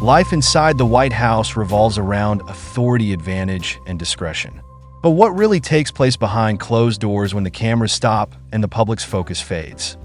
Life inside the White House revolves around authority advantage and discretion. But what really takes place behind closed doors when the cameras stop and the public's focus fades?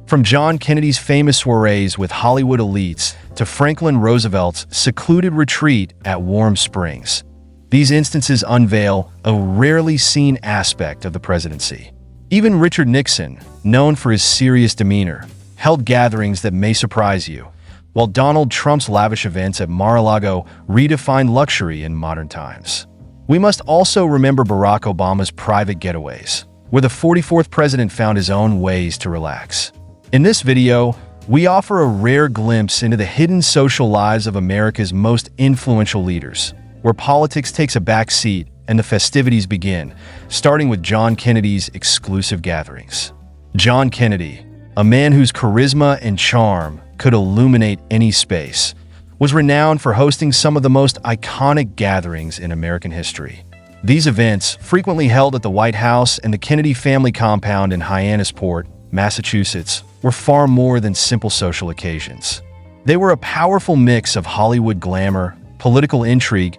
From John Kennedy's famous soirees with Hollywood elites to Franklin Roosevelt's secluded retreat at Warm Springs, these instances unveil a rarely seen aspect of the presidency. Even Richard Nixon, known for his serious demeanor, held gatherings that may surprise you, while Donald Trump's lavish events at Mar-a-Lago redefined luxury in modern times. We must also remember Barack Obama's private getaways, where the 44th president found his own ways to relax. In this video, we offer a rare glimpse into the hidden social lives of America's most influential leaders, where politics takes a back seat and the festivities begin, starting with John Kennedy's exclusive gatherings. John Kennedy, a man whose charisma and charm could illuminate any space, was renowned for hosting some of the most iconic gatherings in American history. These events, frequently held at the White House and the Kennedy family compound in Hyannisport, Massachusetts, were far more than simple social occasions. They were a powerful mix of Hollywood glamour, political intrigue,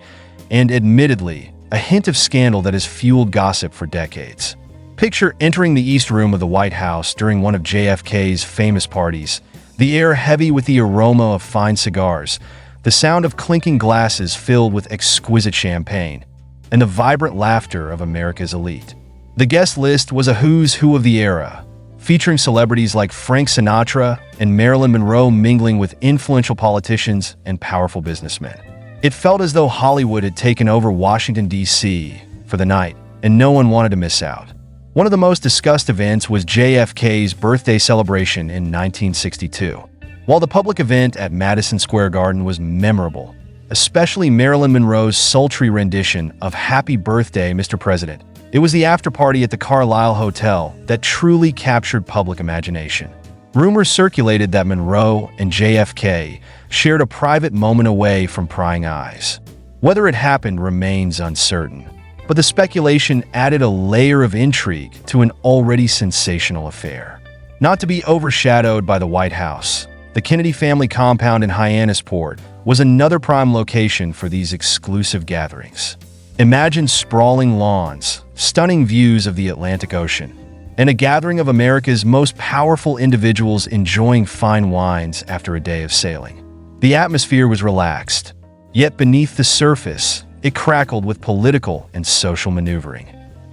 and admittedly, a hint of scandal that has fueled gossip for decades. Picture entering the East Room of the White House during one of JFK's famous parties, the air heavy with the aroma of fine cigars, the sound of clinking glasses filled with exquisite champagne, and the vibrant laughter of America's elite. The guest list was a who's who of the era, featuring celebrities like Frank Sinatra and Marilyn Monroe mingling with influential politicians and powerful businessmen. It felt as though Hollywood had taken over Washington, D.C. for the night, and no one wanted to miss out. One of the most discussed events was JFK's birthday celebration in 1962. While the public event at Madison Square Garden was memorable, especially Marilyn Monroe's sultry rendition of Happy Birthday, Mr. President, it was the after-party at the Carlisle Hotel that truly captured public imagination. Rumors circulated that Monroe and JFK shared a private moment away from prying eyes. Whether it happened remains uncertain, but the speculation added a layer of intrigue to an already sensational affair. Not to be overshadowed by the White House, the Kennedy family compound in Hyannisport was another prime location for these exclusive gatherings. Imagine sprawling lawns, stunning views of the Atlantic Ocean, and a gathering of America's most powerful individuals enjoying fine wines after a day of sailing. The atmosphere was relaxed, yet beneath the surface, it crackled with political and social maneuvering.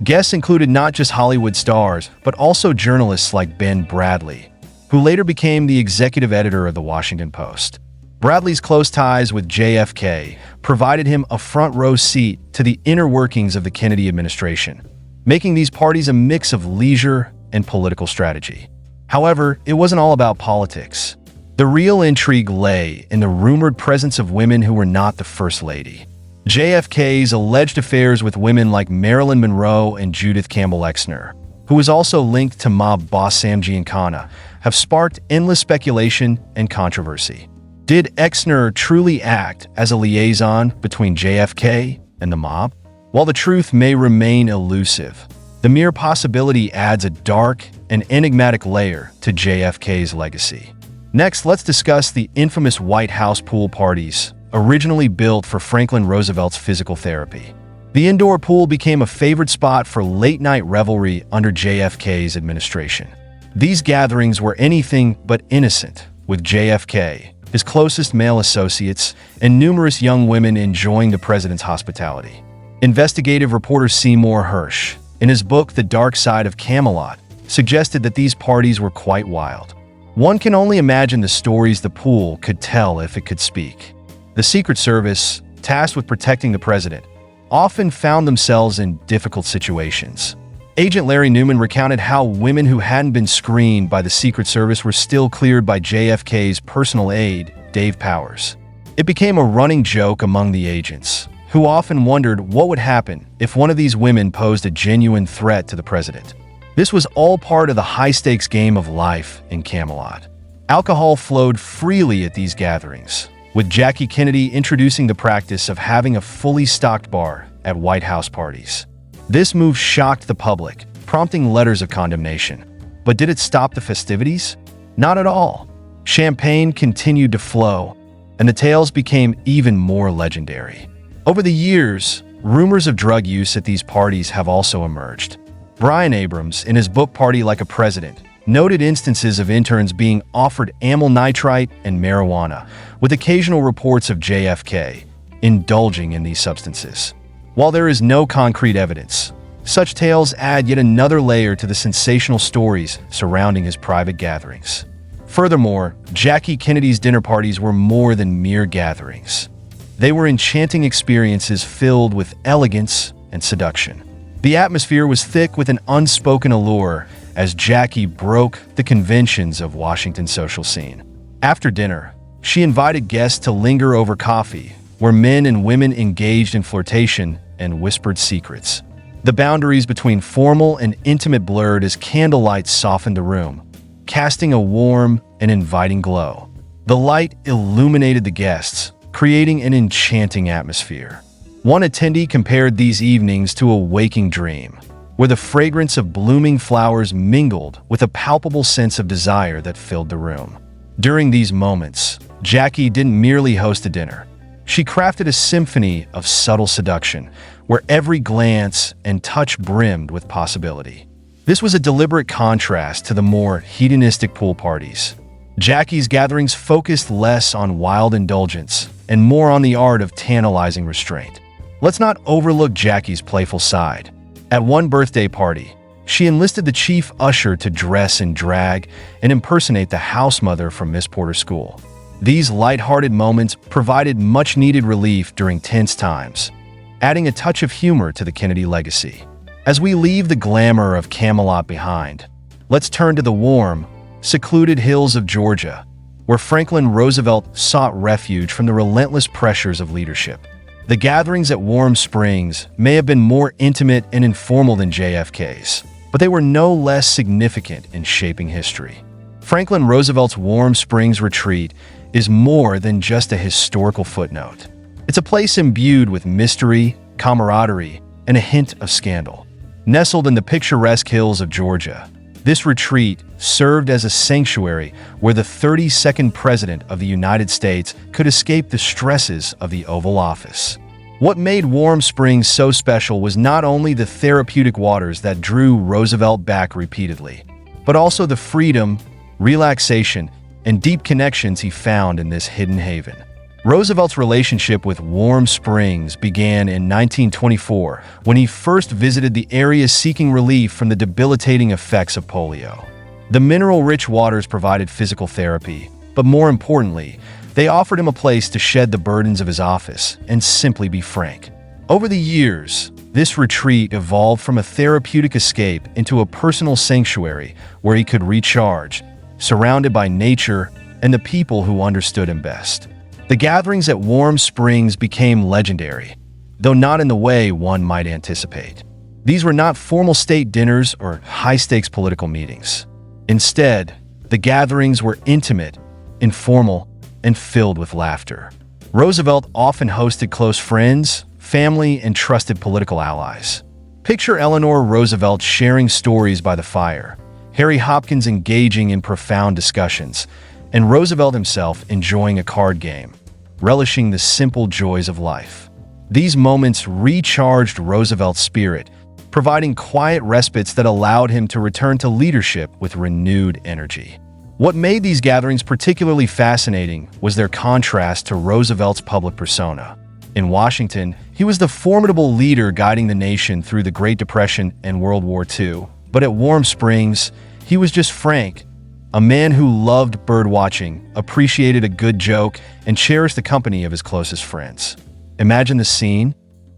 Guests included not just Hollywood stars, but also journalists like Ben Bradlee, who later became the executive editor of the Washington Post. Bradlee's close ties with JFK provided him a front-row seat to the inner workings of the Kennedy administration, making these parties a mix of leisure and political strategy. However, it wasn't all about politics. The real intrigue lay in the rumored presence of women who were not the First Lady. JFK's alleged affairs with women like Marilyn Monroe and Judith Campbell Exner, who was also linked to mob boss Sam Giancana, have sparked endless speculation and controversy. Did Exner truly act as a liaison between JFK and the mob? While the truth may remain elusive, the mere possibility adds a dark and enigmatic layer to JFK's legacy. Next, let's discuss the infamous White House pool parties, originally built for Franklin Roosevelt's physical therapy. The indoor pool became a favorite spot for late-night revelry under JFK's administration. These gatherings were anything but innocent, with JFK, his closest male associates, and numerous young women enjoying the president's hospitality. Investigative reporter Seymour Hersh, in his book The Dark Side of Camelot, suggested that these parties were quite wild. One can only imagine the stories the pool could tell if it could speak. The Secret Service, tasked with protecting the president, often found themselves in difficult situations. Agent Larry Newman recounted how women who hadn't been screened by the Secret Service were still cleared by JFK's personal aide, Dave Powers. It became a running joke among the agents, who often wondered what would happen if one of these women posed a genuine threat to the president. This was all part of the high-stakes game of life in Camelot. Alcohol flowed freely at these gatherings, with Jackie Kennedy introducing the practice of having a fully stocked bar at White House parties. This move shocked the public, prompting letters of condemnation. But did it stop the festivities? Not at all. Champagne continued to flow, and the tales became even more legendary. Over the years, rumors of drug use at these parties have also emerged. Brian Abrams, in his book Party Like a President, noted instances of interns being offered amyl nitrite and marijuana, with occasional reports of JFK indulging in these substances. While there is no concrete evidence, such tales add yet another layer to the sensational stories surrounding his private gatherings. Furthermore, Jackie Kennedy's dinner parties were more than mere gatherings. They were enchanting experiences filled with elegance and seduction. The atmosphere was thick with an unspoken allure as Jackie broke the conventions of Washington's social scene. After dinner, she invited guests to linger over coffee, where men and women engaged in flirtation and whispered secrets. The boundaries between formal and intimate blurred as candlelight softened the room, casting a warm and inviting glow. The light illuminated the guests, creating an enchanting atmosphere. One attendee compared these evenings to a waking dream, where the fragrance of blooming flowers mingled with a palpable sense of desire that filled the room. During these moments, Jackie didn't merely host a dinner. She crafted a symphony of subtle seduction, where every glance and touch brimmed with possibility. This was a deliberate contrast to the more hedonistic pool parties. Jackie's gatherings focused less on wild indulgence and more on the art of tantalizing restraint. Let's not overlook Jackie's playful side. At one birthday party, she enlisted the chief usher to dress in drag and impersonate the house mother from Miss Porter's school. These lighthearted moments provided much-needed relief during tense times, adding a touch of humor to the Kennedy legacy. As we leave the glamour of Camelot behind, let's turn to the warm, secluded hills of Georgia, where Franklin Roosevelt sought refuge from the relentless pressures of leadership. The gatherings at Warm Springs may have been more intimate and informal than JFK's, but they were no less significant in shaping history. Franklin Roosevelt's Warm Springs retreat is more than just a historical footnote. It's a place imbued with mystery, camaraderie, and a hint of scandal. Nestled in the picturesque hills of Georgia, this retreat served as a sanctuary where the 32nd President of the United States could escape the stresses of the Oval Office. What made Warm Springs so special was not only the therapeutic waters that drew Roosevelt back repeatedly, but also the freedom, relaxation, and deep connections he found in this hidden haven. Roosevelt's relationship with Warm Springs began in 1924 when he first visited the area seeking relief from the debilitating effects of polio. The mineral-rich waters provided physical therapy, but more importantly, they offered him a place to shed the burdens of his office and simply be frank. Over the years, this retreat evolved from a therapeutic escape into a personal sanctuary where he could recharge, surrounded by nature and the people who understood him best. The gatherings at Warm Springs became legendary, though not in the way one might anticipate. These were not formal state dinners or high-stakes political meetings. Instead, the gatherings were intimate, informal, and filled with laughter. Roosevelt often hosted close friends, family, and trusted political allies. Picture Eleanor Roosevelt sharing stories by the fire, Harry Hopkins engaging in profound discussions, and Roosevelt himself enjoying a card game, relishing the simple joys of life. These moments recharged Roosevelt's spirit, providing quiet respites that allowed him to return to leadership with renewed energy. What made these gatherings particularly fascinating was their contrast to Roosevelt's public persona. In Washington, he was the formidable leader guiding the nation through the Great Depression and World War II. But at Warm Springs, he was just Frank, a man who loved birdwatching, appreciated a good joke, and cherished the company of his closest friends. Imagine the scene.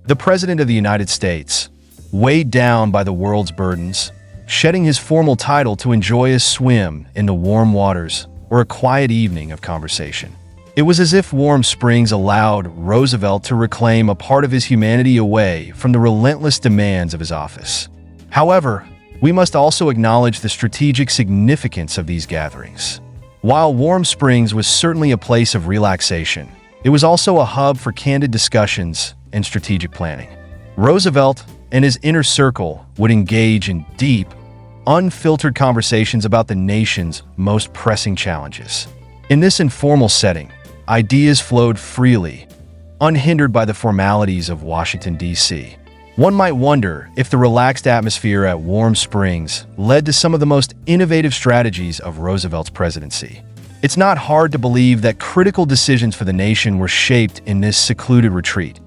The President of the United States, weighed down by the world's burdens, shedding his formal title to enjoy a swim in the warm waters or a quiet evening of conversation. It was as if Warm Springs allowed Roosevelt to reclaim a part of his humanity away from the relentless demands of his office. However, we must also acknowledge the strategic significance of these gatherings. While Warm Springs was certainly a place of relaxation, it was also a hub for candid discussions and strategic planning. Roosevelt and his inner circle would engage in deep, unfiltered conversations about the nation's most pressing challenges. In this informal setting, ideas flowed freely, unhindered by the formalities of Washington, D.C. One might wonder if the relaxed atmosphere at Warm Springs led to some of the most innovative strategies of Roosevelt's presidency. It's not hard to believe that critical decisions for the nation were shaped in this secluded retreat,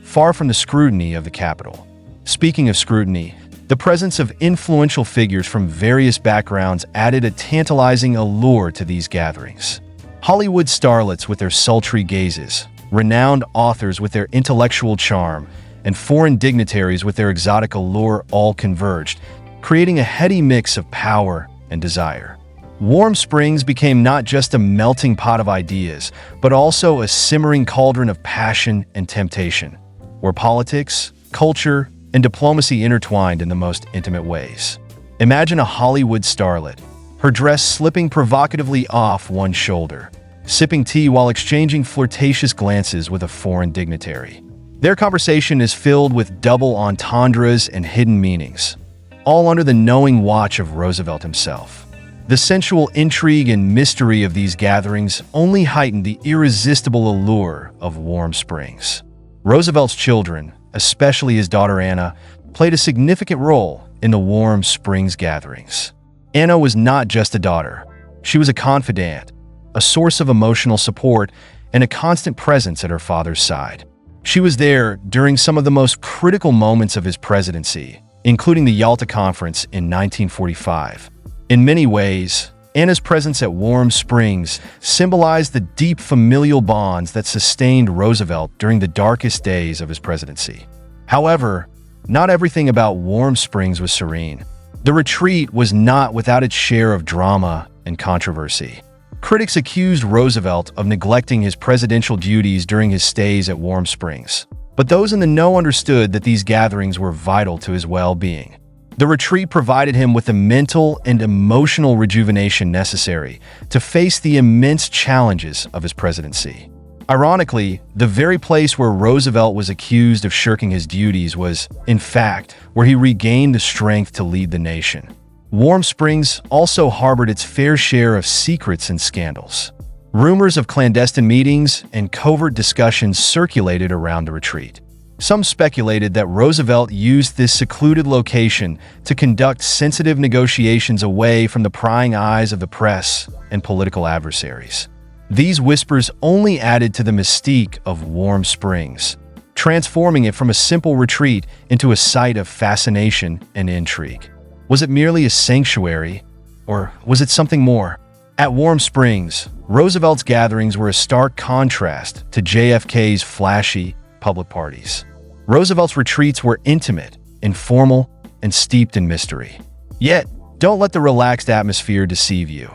far from the scrutiny of the Capitol. Speaking of scrutiny, the presence of influential figures from various backgrounds added a tantalizing allure to these gatherings. Hollywood starlets with their sultry gazes, renowned authors with their intellectual charm, and foreign dignitaries with their exotic allure all converged, creating a heady mix of power and desire. Warm Springs became not just a melting pot of ideas, but also a simmering cauldron of passion and temptation, where politics, culture, and diplomacy intertwined in the most intimate ways. Imagine a Hollywood starlet, her dress slipping provocatively off one shoulder, sipping tea while exchanging flirtatious glances with a foreign dignitary. Their conversation is filled with double entendres and hidden meanings, all under the knowing watch of Roosevelt himself. The sensual intrigue and mystery of these gatherings only heightened the irresistible allure of Warm Springs. Roosevelt's children, especially his daughter Anna, played a significant role in the Warm Springs gatherings. Anna was not just a daughter. She was a confidant, a source of emotional support, and a constant presence at her father's side. She was there during some of the most critical moments of his presidency, including the Yalta Conference in 1945. In many ways, Anna's presence at Warm Springs symbolized the deep familial bonds that sustained Roosevelt during the darkest days of his presidency. However, not everything about Warm Springs was serene. The retreat was not without its share of drama and controversy. Critics accused Roosevelt of neglecting his presidential duties during his stays at Warm Springs, but those in the know understood that these gatherings were vital to his well-being. The retreat provided him with the mental and emotional rejuvenation necessary to face the immense challenges of his presidency. Ironically, the very place where Roosevelt was accused of shirking his duties was, in fact, where he regained the strength to lead the nation. Warm Springs also harbored its fair share of secrets and scandals. Rumors of clandestine meetings and covert discussions circulated around the retreat. Some speculated that Roosevelt used this secluded location to conduct sensitive negotiations away from the prying eyes of the press and political adversaries. These whispers only added to the mystique of Warm Springs, transforming it from a simple retreat into a site of fascination and intrigue. Was it merely a sanctuary, or was it something more? At Warm Springs, Roosevelt's gatherings were a stark contrast to JFK's flashy public parties. Roosevelt's retreats were intimate, informal, and steeped in mystery. Yet, don't let the relaxed atmosphere deceive you.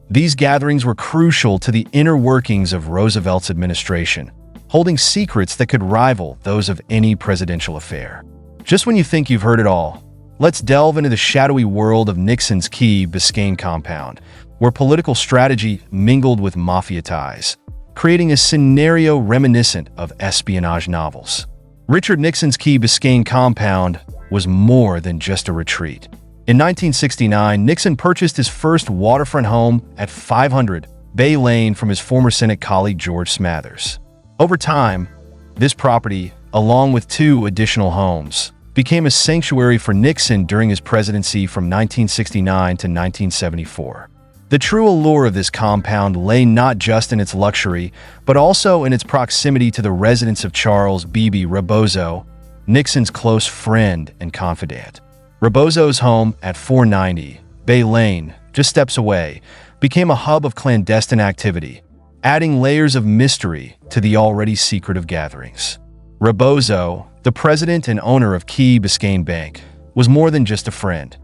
These gatherings were crucial to the inner workings of Roosevelt's administration, holding secrets that could rival those of any presidential affair. Just when you think you've heard it all, let's delve into the shadowy world of Nixon's Key Biscayne compound, where political strategy mingled with mafia ties, creating a scenario reminiscent of espionage novels. Richard Nixon's Key Biscayne compound was more than just a retreat. In 1969, Nixon purchased his first waterfront home at 500 Bay Lane from his former Senate colleague George Smathers. Over time, this property, along with 2 additional homes, became a sanctuary for Nixon during his presidency from 1969 to 1974. The true allure of this compound lay not just in its luxury, but also in its proximity to the residence of Charles Beebe Rebozo, Nixon's close friend and confidant. Rebozo's home at 490 Bay Lane, just steps away, became a hub of clandestine activity, adding layers of mystery to the already secretive gatherings. Rebozo, the president and owner of Key Biscayne Bank, was more than just a friend.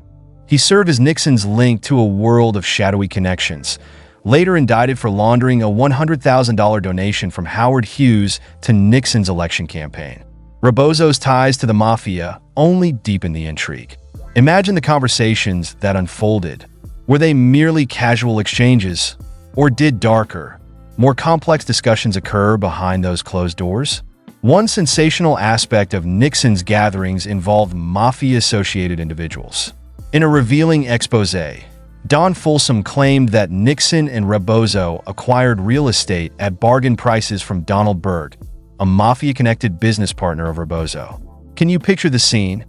He served as Nixon's link to a world of shadowy connections, later indicted for laundering a $100,000 donation from Howard Hughes to Nixon's election campaign. Rebozo's ties to the mafia only deepened the intrigue. Imagine the conversations that unfolded. Were they merely casual exchanges, or did darker, more complex discussions occur behind those closed doors? One sensational aspect of Nixon's gatherings involved mafia-associated individuals. In a revealing exposé, Don Folsom claimed that Nixon and Rebozo acquired real estate at bargain prices from Donald Berg, a mafia-connected business partner of Rebozo. Can you picture the scene?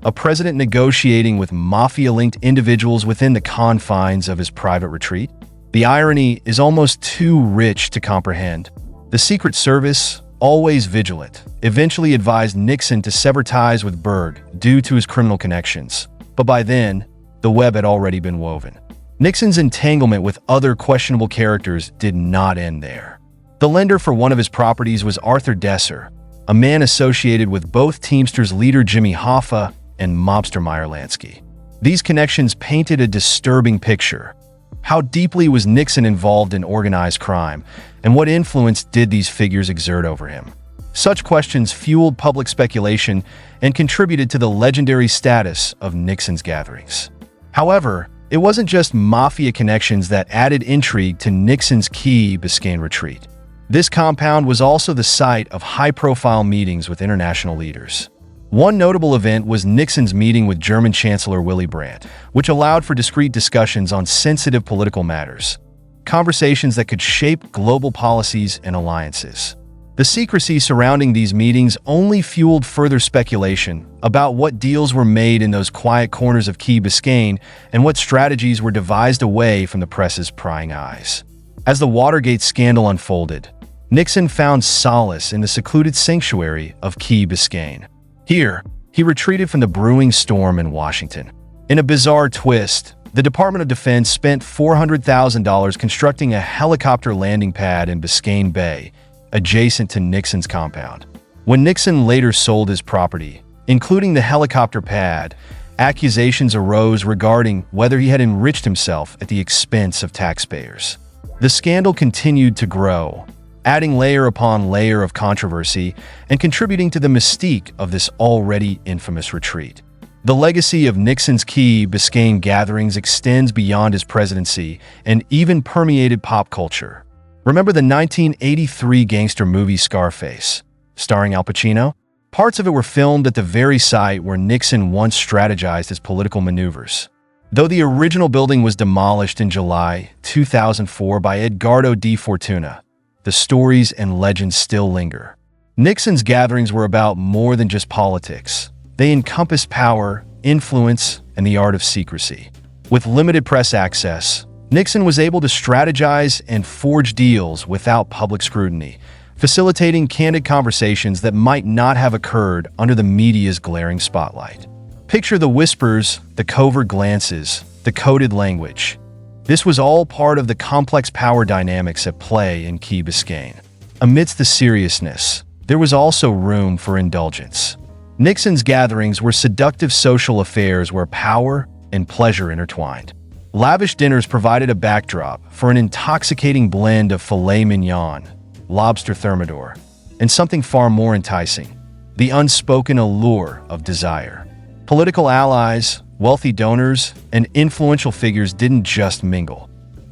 A president negotiating with mafia-linked individuals within the confines of his private retreat? The irony is almost too rich to comprehend. The Secret Service, always vigilant, eventually advised Nixon to sever ties with Berg due to his criminal connections. But by then, the web had already been woven. Nixon's entanglement with other questionable characters did not end there. The lender for one of his properties was Arthur Desser, a man associated with both Teamsters leader Jimmy Hoffa and mobster Meyer Lansky. These connections painted a disturbing picture. How deeply was Nixon involved in organized crime, and what influence did these figures exert over him? Such questions fueled public speculation and contributed to the legendary status of Nixon's gatherings. However, it wasn't just mafia connections that added intrigue to Nixon's Key Biscayne retreat. This compound was also the site of high-profile meetings with international leaders. One notable event was Nixon's meeting with German Chancellor Willy Brandt, which allowed for discreet discussions on sensitive political matters, conversations that could shape global policies and alliances. The secrecy surrounding these meetings only fueled further speculation about what deals were made in those quiet corners of Key Biscayne and what strategies were devised away from the press's prying eyes. As the Watergate scandal unfolded, Nixon found solace in the secluded sanctuary of Key Biscayne. Here, he retreated from the brewing storm in Washington. In a bizarre twist, the Department of Defense spent $400,000 constructing a helicopter landing pad in Biscayne Bay, adjacent to Nixon's compound. When Nixon later sold his property, including the helicopter pad, accusations arose regarding whether he had enriched himself at the expense of taxpayers. The scandal continued to grow, adding layer upon layer of controversy and contributing to the mystique of this already infamous retreat. The legacy of Nixon's Key Biscayne gatherings extends beyond his presidency and even permeated pop culture. Remember the 1983 gangster movie Scarface, starring Al Pacino? Parts of it were filmed at the very site where Nixon once strategized his political maneuvers. Though the original building was demolished in July 2004 by Edgardo D. Fortuna, the stories and legends still linger. Nixon's gatherings were about more than just politics. They encompassed power, influence, and the art of secrecy. With limited press access, Nixon was able to strategize and forge deals without public scrutiny, facilitating candid conversations that might not have occurred under the media's glaring spotlight. Picture the whispers, the covert glances, the coded language. This was all part of the complex power dynamics at play in Key Biscayne. Amidst the seriousness, there was also room for indulgence. Nixon's gatherings were seductive social affairs where power and pleasure intertwined. Lavish dinners provided a backdrop for an intoxicating blend of filet mignon, lobster thermidor, and something far more enticing, the unspoken allure of desire. Political allies, wealthy donors, and influential figures didn't just mingle.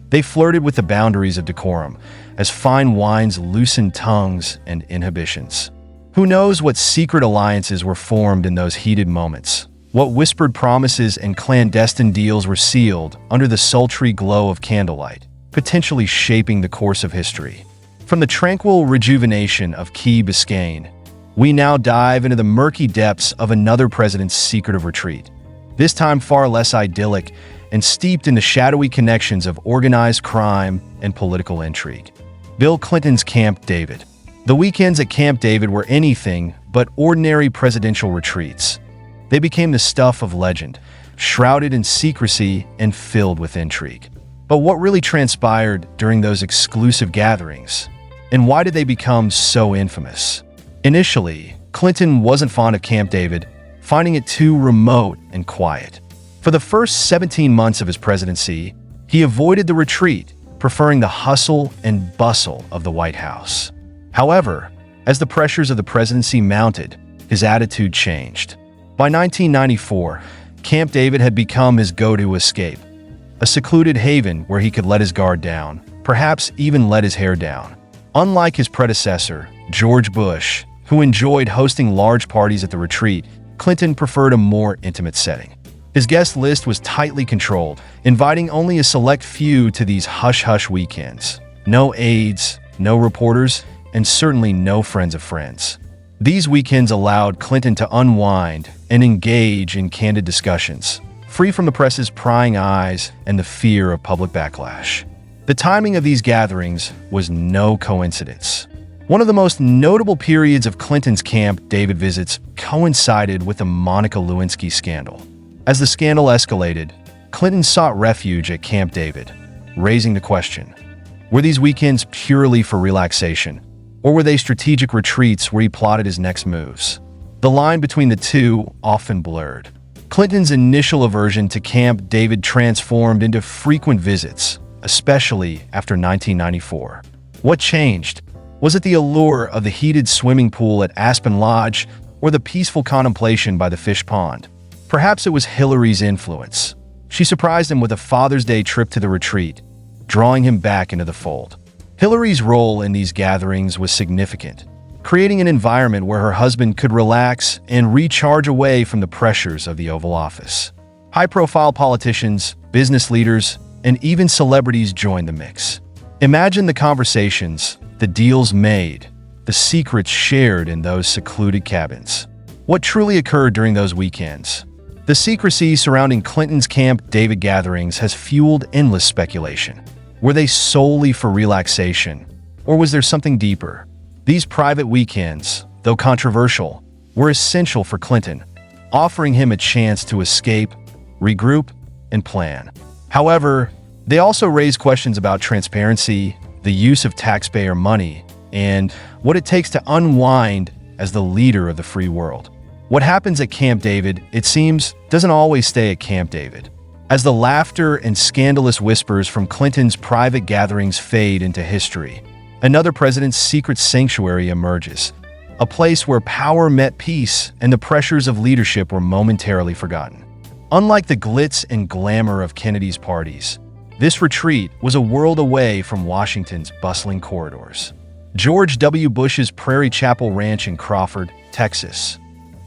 They flirted with the boundaries of decorum as fine wines loosened tongues and inhibitions. Who knows what secret alliances were formed in those heated moments? What whispered promises and clandestine deals were sealed under the sultry glow of candlelight, potentially shaping the course of history? From the tranquil rejuvenation of Key Biscayne, we now dive into the murky depths of another president's secret of retreat, this time far less idyllic and steeped in the shadowy connections of organized crime and political intrigue. Bill Clinton's Camp David. The weekends at Camp David were anything but ordinary presidential retreats. They became the stuff of legend, shrouded in secrecy and filled with intrigue. But what really transpired during those exclusive gatherings? And why did they become so infamous? Initially, Clinton wasn't fond of Camp David, finding it too remote and quiet. For the first 17 months of his presidency, he avoided the retreat, preferring the hustle and bustle of the White House. However, as the pressures of the presidency mounted, his attitude changed. By 1994, Camp David had become his go-to escape, a secluded haven where he could let his guard down, perhaps even let his hair down. Unlike his predecessor, George Bush, who enjoyed hosting large parties at the retreat, Clinton preferred a more intimate setting. His guest list was tightly controlled, inviting only a select few to these hush-hush weekends. No aides, no reporters, and certainly no friends of friends. These weekends allowed Clinton to unwind and engage in candid discussions, free from the press's prying eyes and the fear of public backlash. The timing of these gatherings was no coincidence. One of the most notable periods of Clinton's Camp David visits coincided with the Monica Lewinsky scandal. As the scandal escalated, Clinton sought refuge at Camp David, raising the question, were these weekends purely for relaxation, or were they strategic retreats where he plotted his next moves? The line between the two often blurred. Clinton's initial aversion to Camp David transformed into frequent visits, especially after 1994. What changed? Was it the allure of the heated swimming pool at Aspen Lodge or the peaceful contemplation by the fish pond? Perhaps it was Hillary's influence. She surprised him with a Father's Day trip to the retreat, drawing him back into the fold. Hillary's role in these gatherings was significant, creating an environment where her husband could relax and recharge away from the pressures of the Oval Office. High-profile politicians, business leaders, and even celebrities joined the mix. Imagine the conversations, the deals made, the secrets shared in those secluded cabins. What truly occurred during those weekends? The secrecy surrounding Clinton's Camp David gatherings has fueled endless speculation. Were they solely for relaxation, or was there something deeper? These private weekends, though controversial, were essential for Clinton, offering him a chance to escape, regroup, and plan. However, they also raised questions about transparency, the use of taxpayer money, and what it takes to unwind as the leader of the free world. What happens at Camp David, it seems, doesn't always stay at Camp David. As the laughter and scandalous whispers from Clinton's private gatherings fade into history, another president's secret sanctuary emerges, a place where power met peace and the pressures of leadership were momentarily forgotten. Unlike the glitz and glamour of Kennedy's parties, this retreat was a world away from Washington's bustling corridors. George W. Bush's Prairie Chapel Ranch in Crawford, Texas.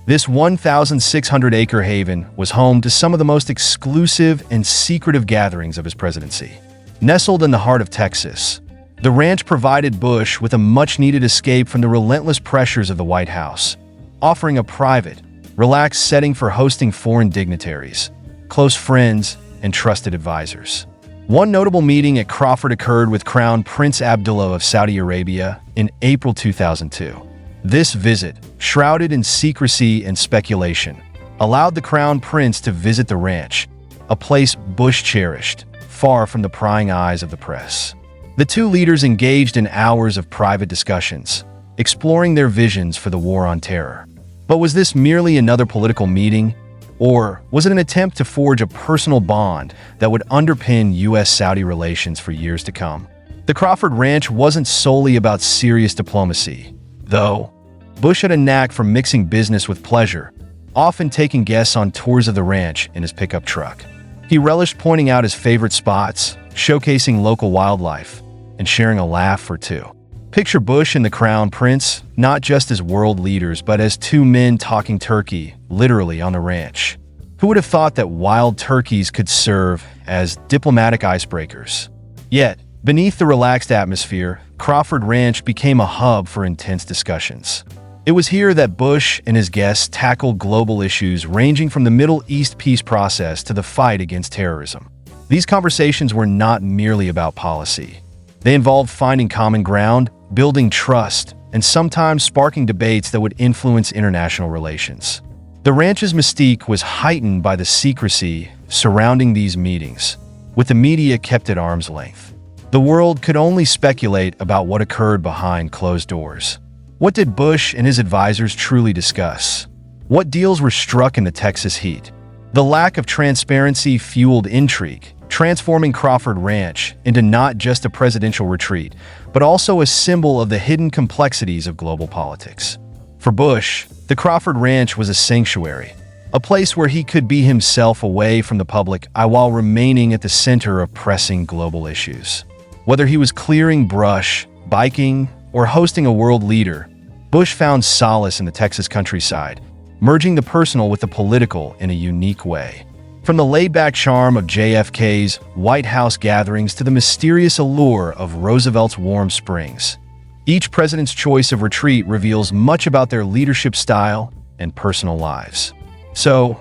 This 1,600-acre haven was home to some of the most exclusive and secretive gatherings of his presidency. Nestled in the heart of Texas, the ranch provided Bush with a much-needed escape from the relentless pressures of the White House, offering a private, relaxed setting for hosting foreign dignitaries, close friends, and trusted advisors. One notable meeting at Crawford occurred with Crown Prince Abdullah of Saudi Arabia in April 2002. This visit, shrouded in secrecy and speculation, allowed the Crown Prince to visit the ranch, a place Bush cherished, far from the prying eyes of the press. The two leaders engaged in hours of private discussions, exploring their visions for the war on terror. But was this merely another political meeting, or was it an attempt to forge a personal bond that would underpin U.S.-Saudi relations for years to come? The Crawford Ranch wasn't solely about serious diplomacy, though. Bush had a knack for mixing business with pleasure, often taking guests on tours of the ranch in his pickup truck. He relished pointing out his favorite spots, showcasing local wildlife, and sharing a laugh or two. Picture Bush and the Crown Prince, not just as world leaders, but as two men talking turkey, literally on the ranch. Who would have thought that wild turkeys could serve as diplomatic icebreakers? Yet, beneath the relaxed atmosphere, Crawford Ranch became a hub for intense discussions. It was here that Bush and his guests tackled global issues ranging from the Middle East peace process to the fight against terrorism. These conversations were not merely about policy. They involved finding common ground, building trust, and sometimes sparking debates that would influence international relations. The ranch's mystique was heightened by the secrecy surrounding these meetings, with the media kept at arm's length. The world could only speculate about what occurred behind closed doors. What did Bush and his advisors truly discuss? What deals were struck in the Texas heat? The lack of transparency fueled intrigue, transforming Crawford Ranch into not just a presidential retreat, but also a symbol of the hidden complexities of global politics. For Bush, the Crawford Ranch was a sanctuary, a place where he could be himself away from the public eye while remaining at the center of pressing global issues. Whether he was clearing brush, biking, or hosting a world leader, Bush found solace in the Texas countryside, merging the personal with the political in a unique way. From the laid-back charm of JFK's White House gatherings to the mysterious allure of Roosevelt's Warm Springs, each president's choice of retreat reveals much about their leadership style and personal lives. So,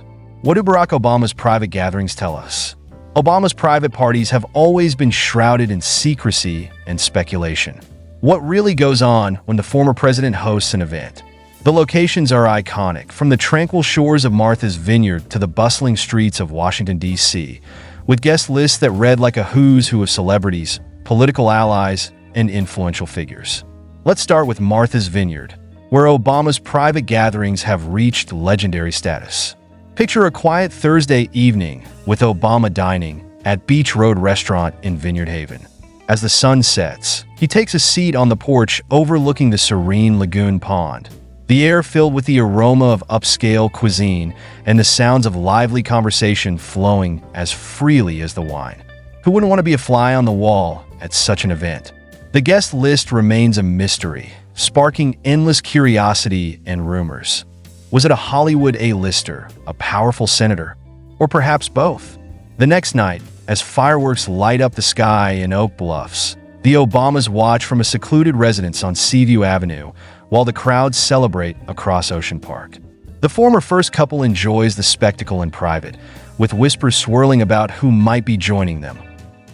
what do Barack Obama's private gatherings tell us? Obama's private parties have always been shrouded in secrecy and speculation. What really goes on when the former president hosts an event? The locations are iconic, from the tranquil shores of Martha's Vineyard to the bustling streets of Washington, D.C., with guest lists that read like a who's who of celebrities, political allies, and influential figures. Let's start with Martha's Vineyard, where Obama's private gatherings have reached legendary status. Picture a quiet Thursday evening with Obama dining at Beach Road Restaurant in Vineyard Haven. As the sun sets, he takes a seat on the porch overlooking the serene lagoon pond, the air filled with the aroma of upscale cuisine and the sounds of lively conversation flowing as freely as the wine. Who wouldn't want to be a fly on the wall at such an event? The guest list remains a mystery, sparking endless curiosity and rumors. Was it a Hollywood A-lister, a powerful senator, or perhaps both? The next night, as fireworks light up the sky in Oak Bluffs, the Obamas watch from a secluded residence on Seaview Avenue while the crowds celebrate across Ocean Park. The former first couple enjoys the spectacle in private, with whispers swirling about who might be joining them.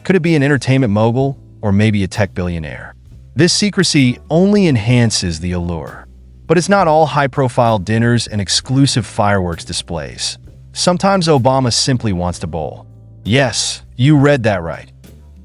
Could it be an entertainment mogul or maybe a tech billionaire? This secrecy only enhances the allure. But it's not all high-profile dinners and exclusive fireworks displays. Sometimes Obama simply wants to bowl. Yes, you read that right.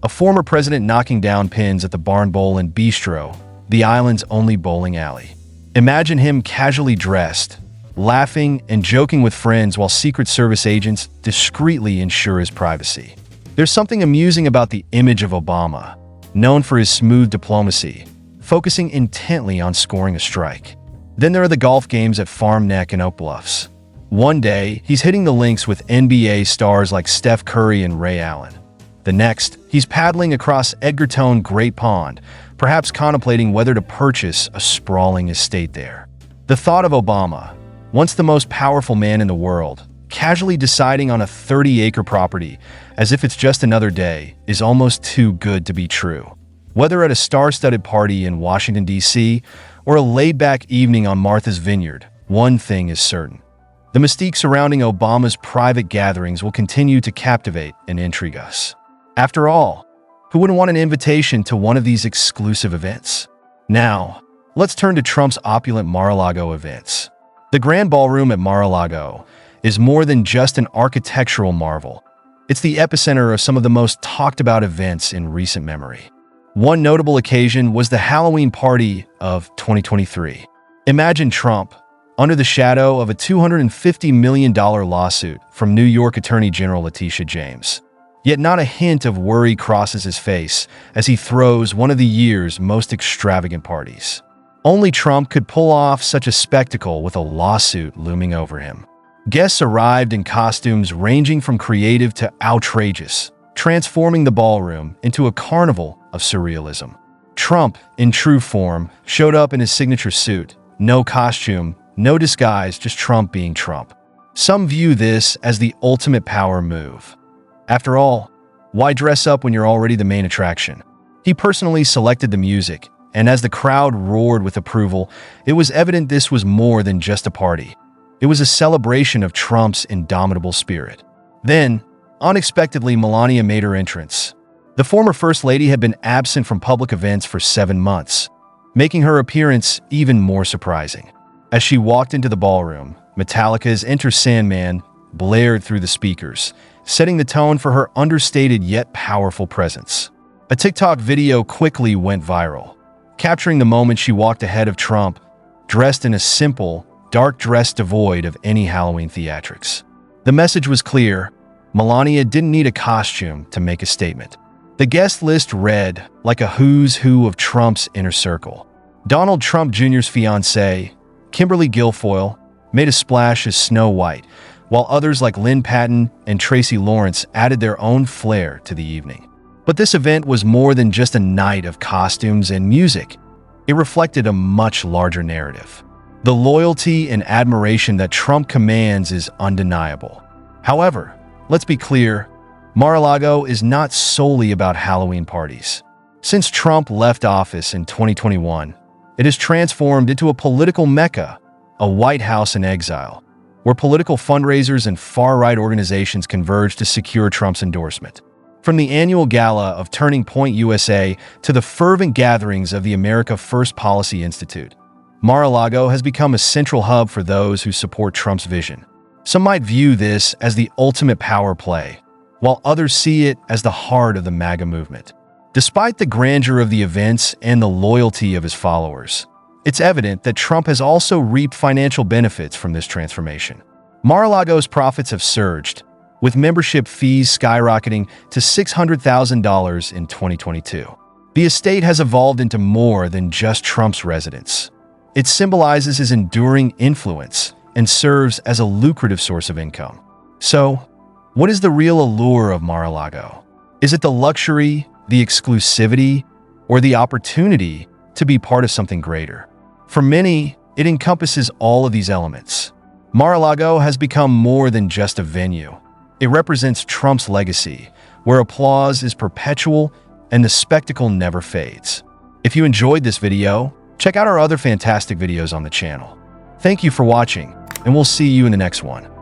A former president knocking down pins at the Barn Bowl and Bistro, the island's only bowling alley. Imagine him casually dressed, laughing and joking with friends while Secret Service agents discreetly ensure his privacy. There's something amusing about the image of Obama, known for his smooth diplomacy, focusing intently on scoring a strike. Then there are the golf games at Farm Neck and Oak Bluffs. One day, he's hitting the links with NBA stars like Steph Curry and Ray Allen. The next, he's paddling across Edgartown Great Pond, perhaps contemplating whether to purchase a sprawling estate there. The thought of Obama, once the most powerful man in the world, casually deciding on a 30-acre property as if it's just another day, is almost too good to be true. Whether at a star-studded party in Washington, D.C., or a laid-back evening on Martha's Vineyard, one thing is certain. The mystique surrounding Obama's private gatherings will continue to captivate and intrigue us. After all, who wouldn't want an invitation to one of these exclusive events? Now, let's turn to Trump's opulent Mar-a-Lago events. The Grand Ballroom at Mar-a-Lago is more than just an architectural marvel. It's the epicenter of some of the most talked-about events in recent memory. One notable occasion was the Halloween party of 2023. Imagine Trump, under the shadow of a $250 million lawsuit from New York Attorney General Letitia James. Yet not a hint of worry crosses his face as he throws one of the year's most extravagant parties. Only Trump could pull off such a spectacle with a lawsuit looming over him. Guests arrived in costumes ranging from creative to outrageous, transforming the ballroom into a carnival of surrealism. Trump, in true form, showed up in his signature suit. No costume, no disguise, just Trump being Trump. Some view this as the ultimate power move. After all, why dress up when you're already the main attraction? He personally selected the music, and as the crowd roared with approval, it was evident this was more than just a party. It was a celebration of Trump's indomitable spirit. Then, unexpectedly, Melania made her entrance. The former First Lady had been absent from public events for 7 months, making her appearance even more surprising. As she walked into the ballroom, Metallica's Enter Sandman blared through the speakers, setting the tone for her understated yet powerful presence. A TikTok video quickly went viral, capturing the moment she walked ahead of Trump, dressed in a simple, dark dress devoid of any Halloween theatrics. The message was clear. Melania didn't need a costume to make a statement. The guest list read like a who's who of Trump's inner circle. Donald Trump Jr.'s fiancée, Kimberly Guilfoyle, made a splash as Snow White, while others like Lynn Patton and Tracy Lawrence added their own flair to the evening. But this event was more than just a night of costumes and music. It reflected a much larger narrative. The loyalty and admiration that Trump commands is undeniable. However, Let's be clear, Mar-a-Lago is not solely about Halloween parties. Since Trump left office in 2021, it has transformed into a political mecca, a White House in exile, where political fundraisers and far-right organizations converge to secure Trump's endorsement. From the annual gala of Turning Point USA to the fervent gatherings of the America First Policy Institute, Mar-a-Lago has become a central hub for those who support Trump's vision. Some might view this as the ultimate power play, while others see it as the heart of the MAGA movement. Despite the grandeur of the events and the loyalty of his followers, it's evident that Trump has also reaped financial benefits from this transformation. Mar-a-Lago's profits have surged, with membership fees skyrocketing to $600,000 in 2022. The estate has evolved into more than just Trump's residence. It symbolizes his enduring influence and serves as a lucrative source of income. So, what is the real allure of Mar-a-Lago? Is it the luxury, the exclusivity, or the opportunity to be part of something greater? For many, it encompasses all of these elements. Mar-a-Lago has become more than just a venue. It represents Trump's legacy, where applause is perpetual and the spectacle never fades. If you enjoyed this video, check out our other fantastic videos on the channel. Thank you for watching, and we'll see you in the next one.